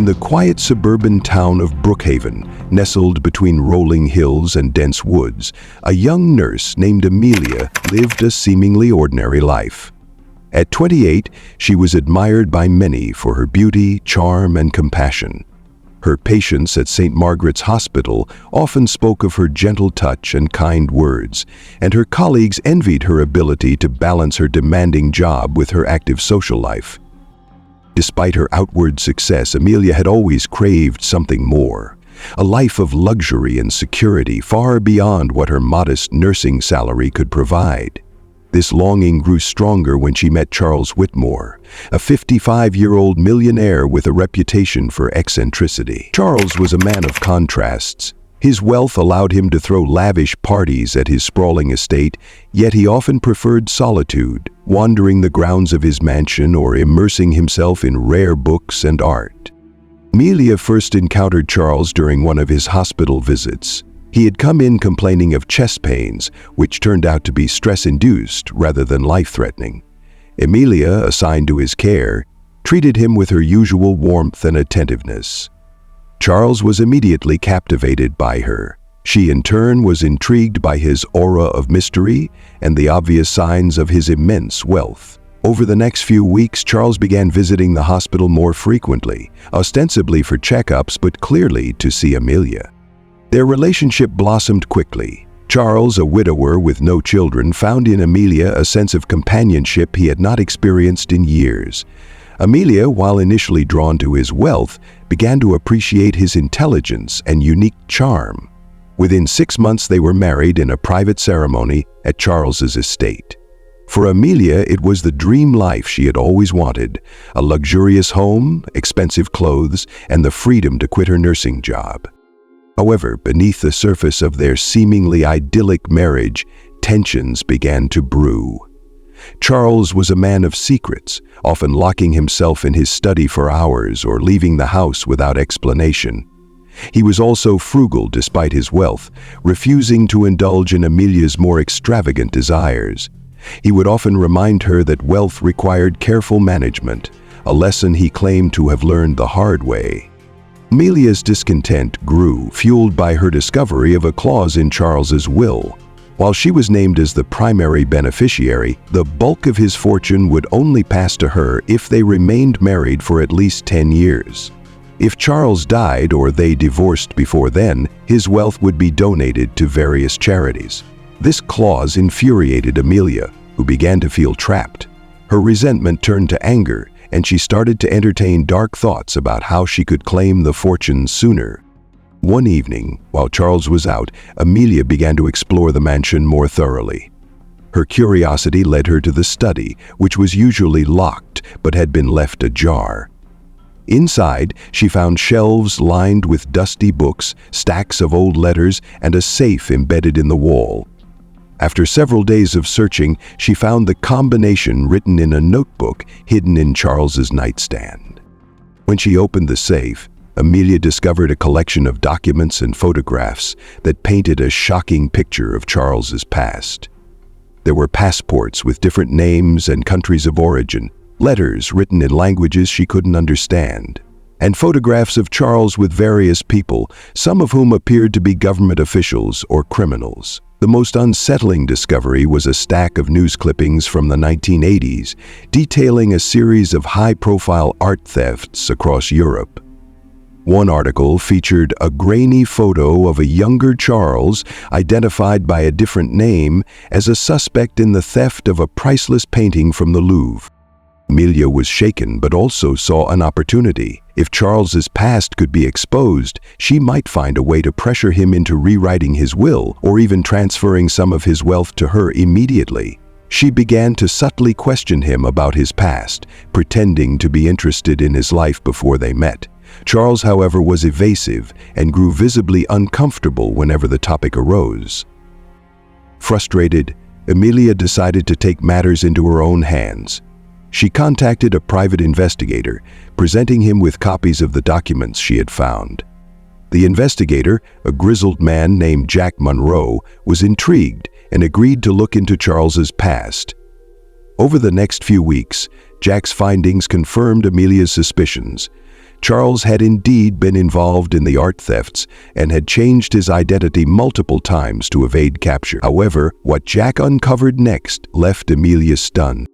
the quiet suburban town of Brookhaven, nestled between rolling hills and dense woods, a young nurse named Amelia lived a seemingly ordinary life. At 28, she was admired by many for her beauty, charm, and compassion. Her patients at St. Margaret's Hospital often spoke of her gentle touch and kind words, and her colleagues envied her ability to balance her demanding job with her active social life. Despite her outward success, Amelia had always craved something more, a life of luxury and security far beyond what her modest nursing salary could provide. This longing grew stronger when she met Charles Whitmore, a 55-year-old millionaire with a reputation for eccentricity. Charles was a man of contrasts. His wealth allowed him to throw lavish parties at his sprawling estate, yet he often preferred solitude, wandering the grounds of his mansion or immersing himself in rare books and art. Amelia first encountered Charles during one of his hospital visits. He had come in complaining of chest pains, which turned out to be stress-induced rather than life-threatening. Amelia, assigned to his care, treated him with her usual warmth and attentiveness. Charles was immediately captivated by her. She, in turn, was intrigued by his aura of mystery and the obvious signs of his immense wealth. Over the next few weeks, Charles began visiting the hospital more frequently, ostensibly for checkups, but clearly to see Amelia. Their relationship blossomed quickly. Charles, a widower with no children, found in Amelia a sense of companionship he had not experienced in years. Amelia, while initially drawn to his wealth, began to appreciate his intelligence and unique charm. Within 6 months, they were married in a private ceremony at Charles's estate. For Amelia, it was the dream life she had always wanted: a luxurious home, expensive clothes, and the freedom to quit her nursing job. However, beneath the surface of their seemingly idyllic marriage, tensions began to brew. Charles was a man of secrets, often locking himself in his study for hours or leaving the house without explanation. He was also frugal despite his wealth, refusing to indulge in Amelia's more extravagant desires. He would often remind her that wealth required careful management, a lesson he claimed to have learned the hard way. Amelia's discontent grew, fueled by her discovery of a clause in Charles's will. While she was named as the primary beneficiary, the bulk of his fortune would only pass to her if they remained married for at least 10 years. If Charles died or they divorced before then, his wealth would be donated to various charities. This clause infuriated Amelia, who began to feel trapped. Her resentment turned to anger, and she started to entertain dark thoughts about how she could claim the fortune sooner. One evening, while Charles was out, Amelia began to explore the mansion more thoroughly. Her curiosity led her to the study, which was usually locked but had been left ajar. Inside, she found shelves lined with dusty books, stacks of old letters, and a safe embedded in the wall. After several days of searching, she found the combination written in a notebook hidden in Charles's nightstand. When she opened the safe, Amelia discovered a collection of documents and photographs that painted a shocking picture of Charles's past. There were passports with different names and countries of origin, letters written in languages she couldn't understand, and photographs of Charles with various people, some of whom appeared to be government officials or criminals. The most unsettling discovery was a stack of news clippings from the 1980s, detailing a series of high-profile art thefts across Europe. One article featured a grainy photo of a younger Charles, identified by a different name, as a suspect in the theft of a priceless painting from the Louvre. Amelia was shaken but also saw an opportunity. If Charles's past could be exposed, she might find a way to pressure him into rewriting his will or even transferring some of his wealth to her immediately. She began to subtly question him about his past, pretending to be interested in his life before they met. Charles, however, was evasive and grew visibly uncomfortable whenever the topic arose. Frustrated, Amelia decided to take matters into her own hands. She contacted a private investigator, presenting him with copies of the documents she had found. The investigator, a grizzled man named Jack Monroe, was intrigued and agreed to look into Charles's past. Over the next few weeks, Jack's findings confirmed Amelia's suspicions. Charles had indeed been involved in the art thefts and had changed his identity multiple times to evade capture. However, what Jack uncovered next left Amelia stunned.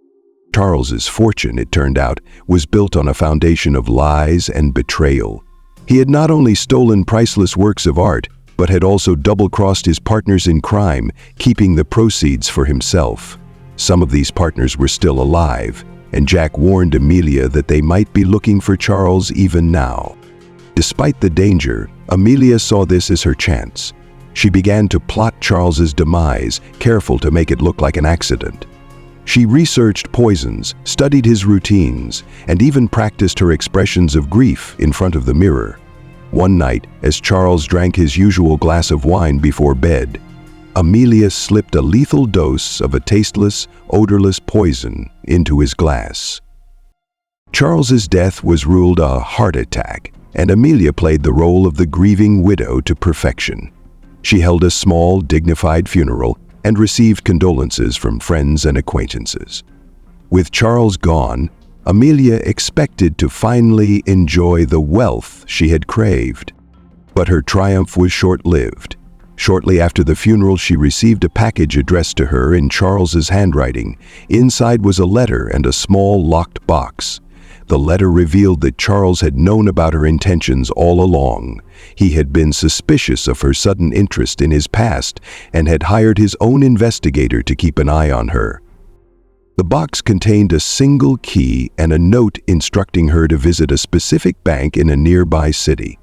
Charles's fortune, it turned out, was built on a foundation of lies and betrayal. He had not only stolen priceless works of art, but had also double-crossed his partners in crime, keeping the proceeds for himself. Some of these partners were still alive, and Jack warned Amelia that they might be looking for Charles even now. Despite the danger, Amelia saw this as her chance. She began to plot Charles's demise, careful to make it look like an accident. She researched poisons, studied his routines, and even practiced her expressions of grief in front of the mirror. One night, as Charles drank his usual glass of wine before bed, Amelia slipped a lethal dose of a tasteless, odorless poison into his glass. Charles's death was ruled a heart attack, and Amelia played the role of the grieving widow to perfection. She held a small, dignified funeral and received condolences from friends and acquaintances. With Charles gone, Amelia expected to finally enjoy the wealth she had craved. But her triumph was short-lived. Shortly after the funeral, she received a package addressed to her in Charles's handwriting. Inside was a letter and a small locked box. The letter revealed that Charles had known about her intentions all along. He had been suspicious of her sudden interest in his past and had hired his own investigator to keep an eye on her. The box contained a single key and a note instructing her to visit a specific bank in a nearby city.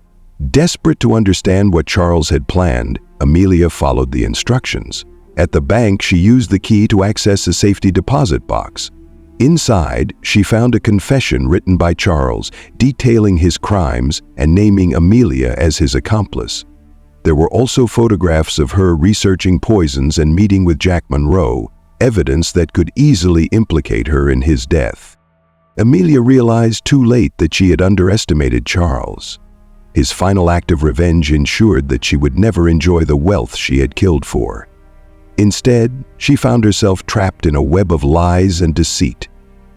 Desperate to understand what Charles had planned, Amelia followed the instructions. At the bank, she used the key to access a safety deposit box. Inside, she found a confession written by Charles, detailing his crimes and naming Amelia as his accomplice. There were also photographs of her researching poisons and meeting with Jack Monroe, evidence that could easily implicate her in his death. Amelia realized too late that she had underestimated Charles. His final act of revenge ensured that she would never enjoy the wealth she had killed for. Instead, she found herself trapped in a web of lies and deceit,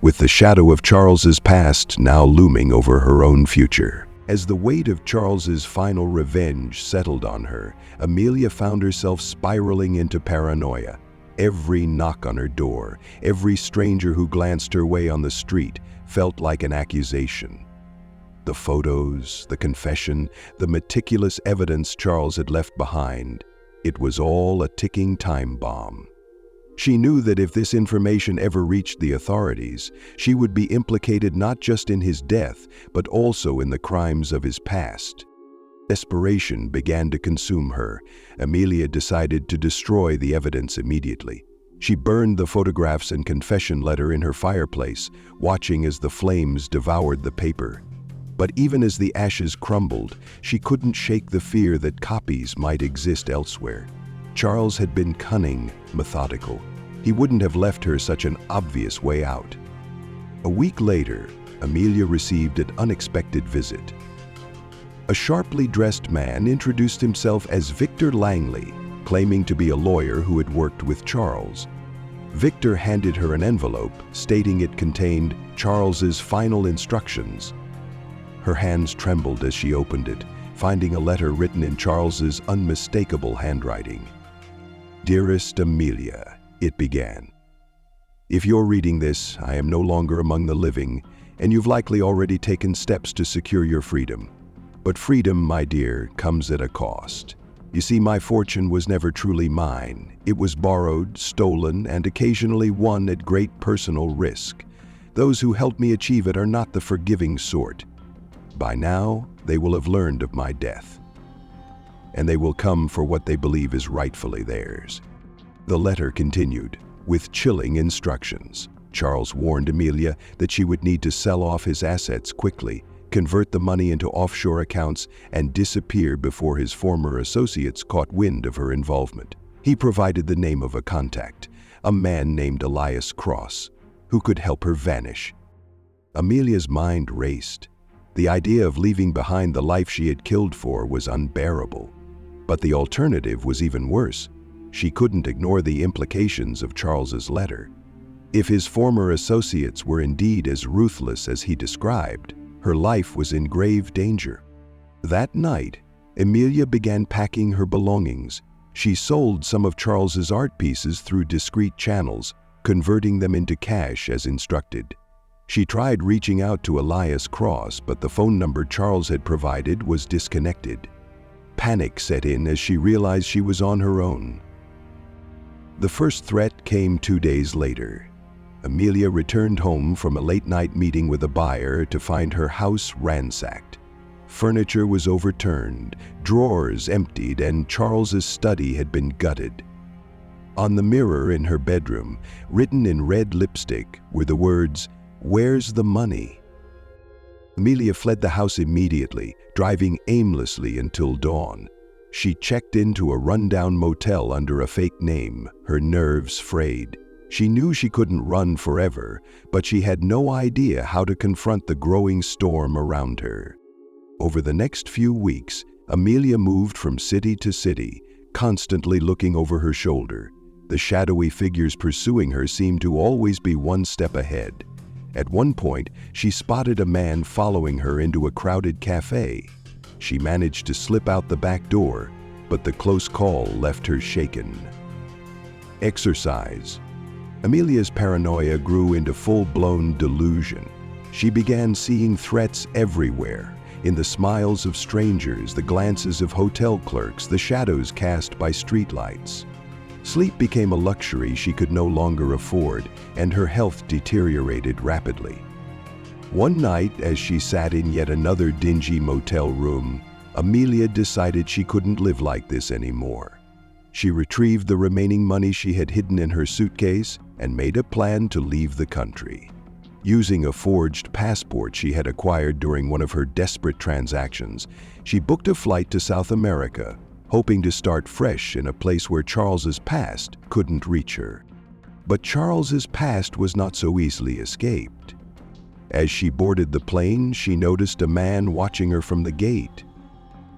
with the shadow of Charles's past now looming over her own future. As the weight of Charles's final revenge settled on her, Amelia found herself spiraling into paranoia. Every knock on her door, every stranger who glanced her way on the street felt like an accusation. The photos, the confession, the meticulous evidence Charles had left behind, it was all a ticking time bomb. She knew that if this information ever reached the authorities, she would be implicated not just in his death, but also in the crimes of his past. Desperation began to consume her. Amelia decided to destroy the evidence immediately. She burned the photographs and confession letter in her fireplace, watching as the flames devoured the paper. But even as the ashes crumbled, she couldn't shake the fear that copies might exist elsewhere. Charles had been cunning, methodical. He wouldn't have left her such an obvious way out. A week later, Amelia received an unexpected visit. A sharply dressed man introduced himself as Victor Langley, claiming to be a lawyer who had worked with Charles. Victor handed her an envelope, stating it contained Charles's final instructions. Her hands trembled as she opened it, finding a letter written in Charles's unmistakable handwriting. "Dearest Amelia," it began. "If you're reading this, I am no longer among the living, and you've likely already taken steps to secure your freedom. But freedom, my dear, comes at a cost. You see, my fortune was never truly mine. It was borrowed, stolen, and occasionally won at great personal risk. Those who helped me achieve it are not the forgiving sort. By now, they will have learned of my death, and they will come for what they believe is rightfully theirs." The letter continued, with chilling instructions. Charles warned Amelia that she would need to sell off his assets quickly, convert the money into offshore accounts, and disappear before his former associates caught wind of her involvement. He provided the name of a contact, a man named Elias Cross, who could help her vanish. Amelia's mind raced. The idea of leaving behind the life she had killed for was unbearable. But the alternative was even worse. She couldn't ignore the implications of Charles's letter. If his former associates were indeed as ruthless as he described, Her life was in grave danger. That night, Amelia began packing her belongings. She sold some of Charles's art pieces through discreet channels, converting them into cash as instructed. She tried reaching out to Elias Cross, but the phone number Charles had provided was disconnected. Panic set in as she realized she was on her own. The first threat came 2 days later. Amelia returned home from a late-night meeting with a buyer to find her house ransacked. Furniture was overturned, drawers emptied, and Charles's study had been gutted. On the mirror in her bedroom, written in red lipstick, were the words, "Where's the money?" Amelia fled the house immediately, driving aimlessly until dawn. She checked into a rundown motel under a fake name, her nerves frayed. She knew she couldn't run forever, but she had no idea how to confront the growing storm around her. Over the next few weeks, Amelia moved from city to city, constantly looking over her shoulder. The shadowy figures pursuing her seemed to always be one step ahead. At one point, she spotted a man following her into a crowded cafe. She managed to slip out the back door, but the close call left her shaken. Exercise. Amelia's paranoia grew into full-blown delusion. She began seeing threats everywhere, in the smiles of strangers, the glances of hotel clerks, the shadows cast by streetlights. Sleep became a luxury she could no longer afford, and her health deteriorated rapidly. One night, as she sat in yet another dingy motel room, Amelia decided she couldn't live like this anymore. She retrieved the remaining money she had hidden in her suitcase and made a plan to leave the country. Using a forged passport she had acquired during one of her desperate transactions, she booked a flight to South America, hoping to start fresh in a place where Charles's past couldn't reach her. But Charles's past was not so easily escaped. As she boarded the plane, she noticed a man watching her from the gate.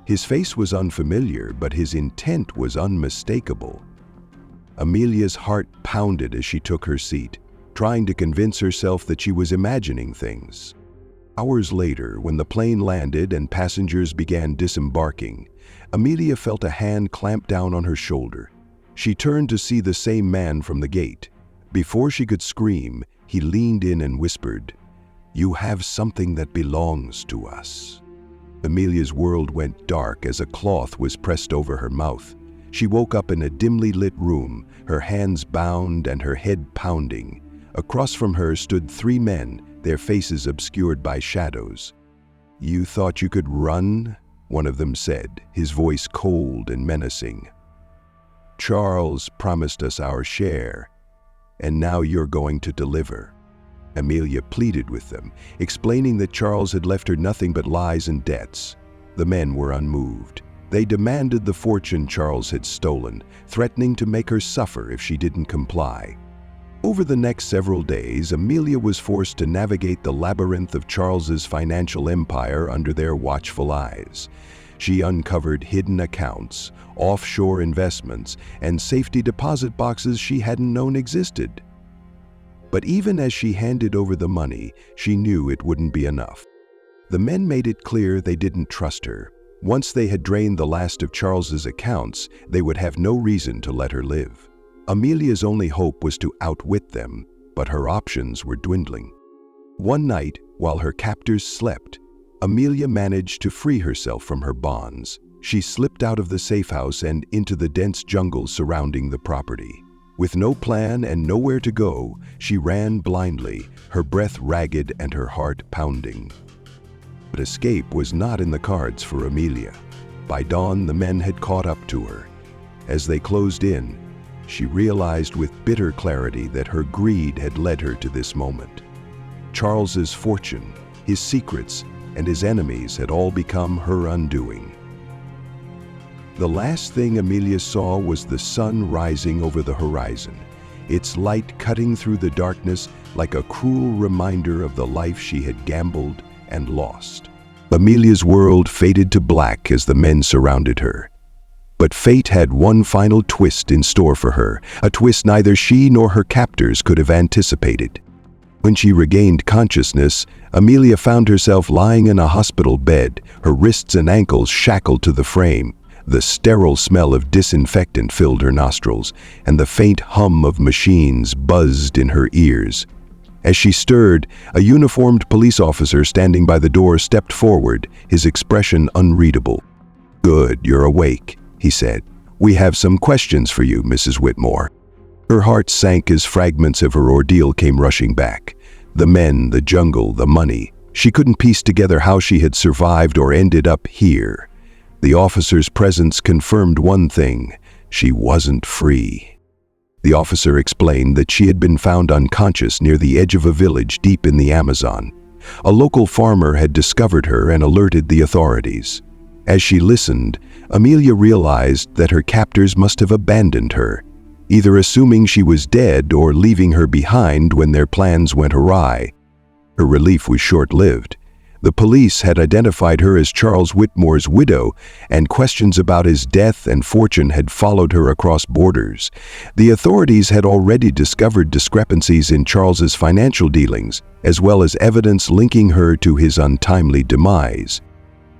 His face was unfamiliar, but his intent was unmistakable. Amelia's heart pounded as she took her seat, trying to convince herself that she was imagining things. Hours later, when the plane landed and passengers began disembarking, Amelia felt a hand clamp down on her shoulder. She turned to see the same man from the gate. Before she could scream, he leaned in and whispered, "You have something that belongs to us." Amelia's world went dark as a cloth was pressed over her mouth. She woke up in a dimly lit room, her hands bound and her head pounding. Across from her stood 3 men, their faces obscured by shadows. "You thought you could run?" one of them said, his voice cold and menacing. "Charles promised us our share, and now you're going to deliver." Amelia pleaded with them, explaining that Charles had left her nothing but lies and debts. The men were unmoved. They demanded the fortune Charles had stolen, threatening to make her suffer if she didn't comply. Over the next several days, Amelia was forced to navigate the labyrinth of Charles's financial empire under their watchful eyes. She uncovered hidden accounts, offshore investments, and safety deposit boxes she hadn't known existed. But even as she handed over the money, she knew it wouldn't be enough. The men made it clear they didn't trust her. Once they had drained the last of Charles's accounts, they would have no reason to let her live. Amelia's only hope was to outwit them, but her options were dwindling. One night, while her captors slept, Amelia managed to free herself from her bonds. She slipped out of the safe house and into the dense jungle surrounding the property. With no plan and nowhere to go, she ran blindly, her breath ragged and her heart pounding. But escape was not in the cards for Amelia. By dawn, the men had caught up to her. As they closed in, she realized with bitter clarity that her greed had led her to this moment. Charles's fortune, his secrets, and his enemies had all become her undoing. The last thing Amelia saw was the sun rising over the horizon, its light cutting through the darkness like a cruel reminder of the life she had gambled and lost. Amelia's world faded to black as the men surrounded her. But fate had one final twist in store for her, a twist neither she nor her captors could have anticipated. When she regained consciousness, Amelia found herself lying in a hospital bed, her wrists and ankles shackled to the frame. The sterile smell of disinfectant filled her nostrils, and the faint hum of machines buzzed in her ears. As she stirred, a uniformed police officer standing by the door stepped forward, his expression unreadable. "Good, you're awake," he said. "We have some questions for you, Mrs. Whitmore." Her heart sank as fragments of her ordeal came rushing back. The men, the jungle, the money. She couldn't piece together how she had survived or ended up here. The officer's presence confirmed one thing: she wasn't free. The officer explained that she had been found unconscious near the edge of a village deep in the Amazon. A local farmer had discovered her and alerted the authorities. As she listened, Amelia realized that her captors must have abandoned her, either assuming she was dead or leaving her behind when their plans went awry. Her relief was short-lived. The police had identified her as Charles Whitmore's widow, and questions about his death and fortune had followed her across borders. The authorities had already discovered discrepancies in Charles's financial dealings, as well as evidence linking her to his untimely demise.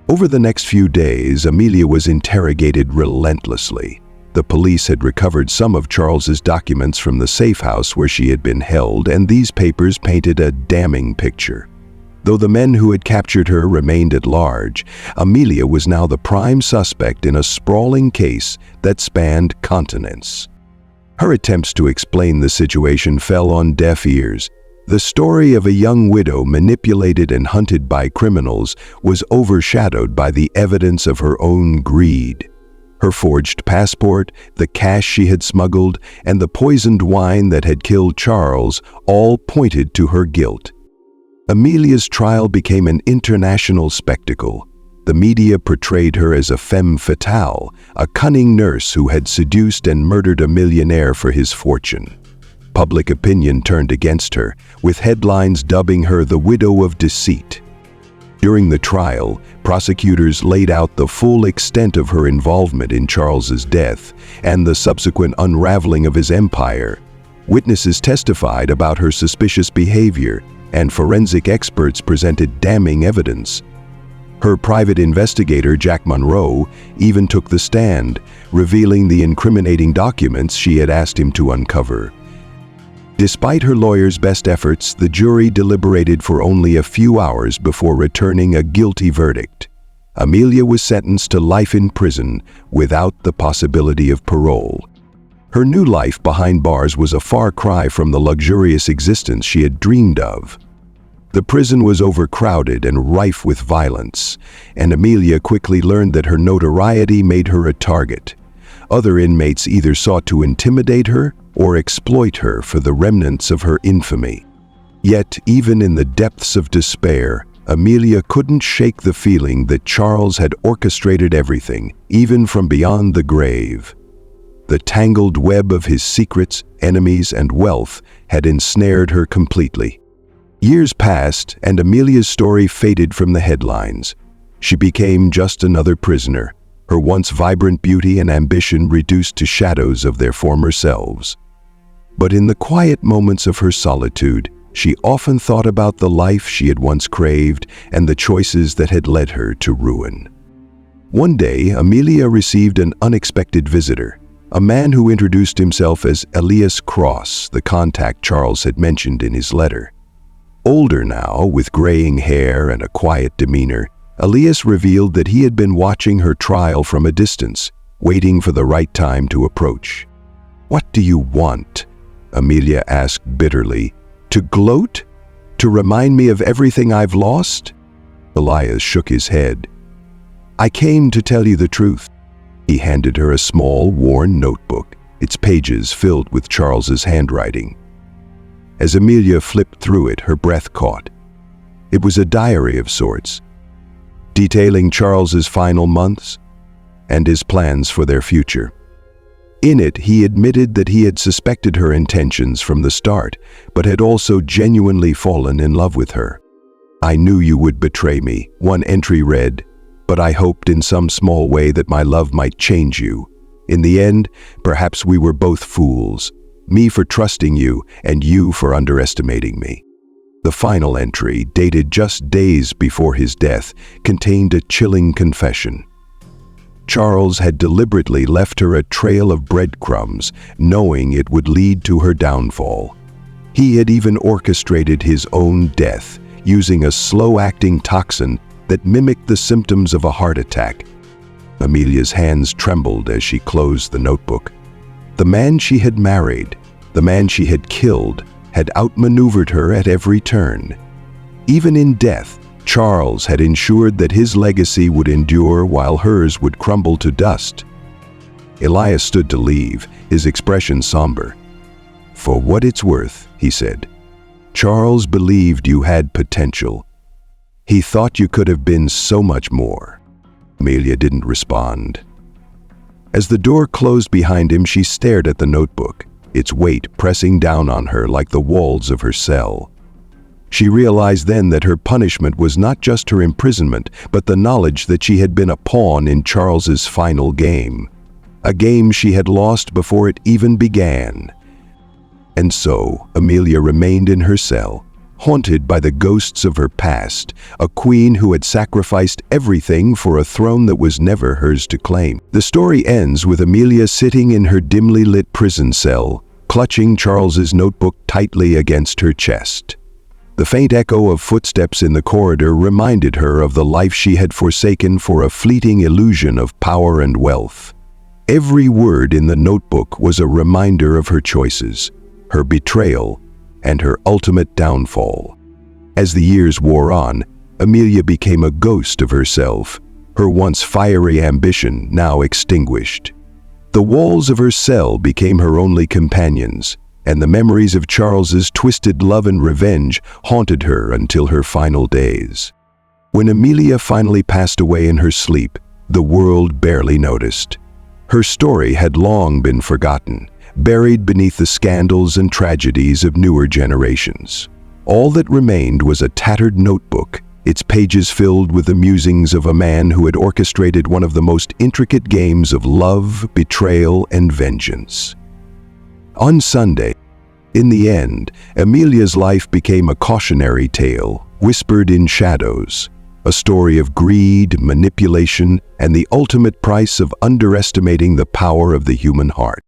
Over the next few days, Amelia was interrogated relentlessly. The police had recovered some of Charles's documents from the safe house where she had been held, and these papers painted a damning picture. Though the men who had captured her remained at large, Amelia was now the prime suspect in a sprawling case that spanned continents. Her attempts to explain the situation fell on deaf ears. The story of a young widow manipulated and hunted by criminals was overshadowed by the evidence of her own greed. Her forged passport, the cash she had smuggled, and the poisoned wine that had killed Charles all pointed to her guilt. Amelia's trial became an international spectacle. The media portrayed her as a femme fatale, a cunning nurse who had seduced and murdered a millionaire for his fortune. Public opinion turned against her, with headlines dubbing her the widow of deceit. During the trial, prosecutors laid out the full extent of her involvement in Charles's death and the subsequent unraveling of his empire. Witnesses testified about her suspicious behavior, and forensic experts presented damning evidence. Her private investigator, Jack Monroe, even took the stand, revealing the incriminating documents she had asked him to uncover. Despite her lawyer's best efforts, the jury deliberated for only a few hours before returning a guilty verdict. Amelia was sentenced to life in prison without the possibility of parole. Her new life behind bars was a far cry from the luxurious existence she had dreamed of. The prison was overcrowded and rife with violence, and Amelia quickly learned that her notoriety made her a target. Other inmates either sought to intimidate her or exploit her for the remnants of her infamy. Yet, even in the depths of despair, Amelia couldn't shake the feeling that Charles had orchestrated everything, even from beyond the grave. The tangled web of his secrets, enemies, and wealth had ensnared her completely. Years passed, and Amelia's story faded from the headlines. She became just another prisoner, her once vibrant beauty and ambition reduced to shadows of their former selves. But in the quiet moments of her solitude, she often thought about the life she had once craved and the choices that had led her to ruin. One day, Amelia received an unexpected visitor. A man who introduced himself as Elias Cross, the contact Charles had mentioned in his letter. Older now, with graying hair and a quiet demeanor, Elias revealed that he had been watching her trial from a distance, waiting for the right time to approach. "What do you want?" Amelia asked bitterly. "To gloat? To remind me of everything I've lost?" Elias shook his head. "I came to tell you the truth." He handed her a small, worn notebook, its pages filled with Charles's handwriting. As Amelia flipped through it, her breath caught. It was a diary of sorts, detailing Charles's final months and his plans for their future. In it, he admitted that he had suspected her intentions from the start, but had also genuinely fallen in love with her. "I knew you would betray me," one entry read, "but I hoped in some small way that my love might change you. In the end, perhaps we were both fools, me for trusting you and you for underestimating me." The final entry, dated just days before his death, contained a chilling confession. Charles had deliberately left her a trail of breadcrumbs, knowing it would lead to her downfall. He had even orchestrated his own death, using a slow-acting toxin that mimicked the symptoms of a heart attack. Amelia's hands trembled as she closed the notebook. The man she had married, the man she had killed, had outmaneuvered her at every turn. Even in death, Charles had ensured that his legacy would endure while hers would crumble to dust. Elias stood to leave, his expression somber. "For what it's worth," he said, "Charles believed you had potential. He thought you could have been so much more." Amelia didn't respond. As the door closed behind him, she stared at the notebook, its weight pressing down on her like the walls of her cell. She realized then that her punishment was not just her imprisonment, but the knowledge that she had been a pawn in Charles's final game, a game she had lost before it even began. And so, Amelia remained in her cell, haunted by the ghosts of her past, a queen who had sacrificed everything for a throne that was never hers to claim. The story ends with Amelia sitting in her dimly lit prison cell, clutching Charles's notebook tightly against her chest. The faint echo of footsteps in the corridor reminded her of the life she had forsaken for a fleeting illusion of power and wealth. Every word in the notebook was a reminder of her choices, her betrayal, and her ultimate downfall. As the years wore on, Amelia became a ghost of herself, her once fiery ambition now extinguished. The walls of her cell became her only companions, and the memories of Charles's twisted love and revenge haunted her until her final days. When Amelia finally passed away in her sleep, the world barely noticed. Her story had long been forgotten, buried beneath the scandals and tragedies of newer generations. All that remained was a tattered notebook, its pages filled with the musings of a man who had orchestrated one of the most intricate games of love, betrayal, and vengeance. On Sunday, in the end, Amelia's life became a cautionary tale, whispered in shadows, a story of greed, manipulation, and the ultimate price of underestimating the power of the human heart.